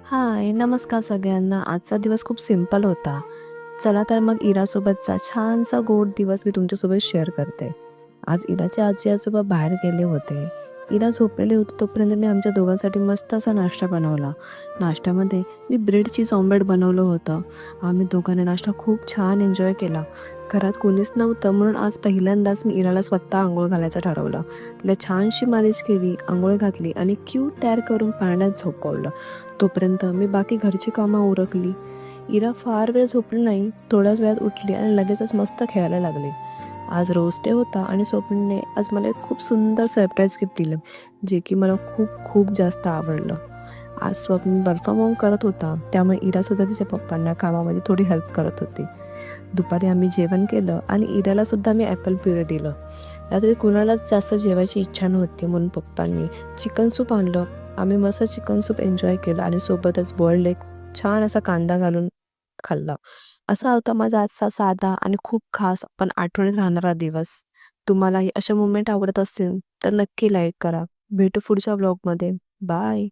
हाय, नमस्कार सगळ्यांना. आजचा दिवस खूप सिंपल होता. चला तर मग इरासोबतचा छानसा गोड दिवस मी तुमच्यासोबत शेअर करते. आज इराचे आजी-आजोबा बाहेर गेले होते. इरा झोपलेली होती तोपर्यंत मी आमच्या दोघांसाठी मस्त असा नाश्ता बनवला. नाश्त्यामध्ये मी ब्रेड चीज ऑमलेट बनवलं होतं. आम्ही दोघांनी नाश्ता खूप छान एन्जॉय केला. घरात कोणीच नव्हतं म्हणून आज पहिल्यांदाच मी इराला स्वतः अंघोळ घालायचं ठरवलं. तिला छानशी मालिश केली, अंघोळ घातली आणि क्यूट तयार करून पाळण्यात झोपवलं. तोपर्यंत मी बाकी घरची कामं उरकली. इरा फार वेळ झोपली नाही. थोड्याच वेळात उठली आणि लगेचच मस्त खेळायला लागली. आज रोज डे होता आणि स्वप्नीलने आज मला एक खूप सुंदर सरप्राईज गिफ्ट दिलं, जे की मला खूप खूप जास्त आवडलं. आज स्वप्नील वर्क फ्रॉम होम करत होता, त्यामुळे इरासुद्धा तिच्या पप्पांना कामामध्ये थोडी हेल्प करत होती. दुपारी आम्ही जेवण केलं आणि इरालासुद्धा मी ॲपल प्युरे दिलं. रात्री कुणालाच जास्त जेवायची इच्छा नव्हती म्हणून पप्पांनी चिकन सूप आणलं. आम्ही मस्त चिकन सूप एन्जॉय केलं आणि सोबतच बॉइल्ड एग छान असा कांदा घालून खाल्ला. असा होता माझा आजचा साधा आणि खूप खास पण आठवणीत राहणारा दिवस. तुम्हालाही अशा मोमेंट आवडत असतील तर नक्की लाईक करा. भेटू पुढच्या ब्लॉगमध्ये. बाय.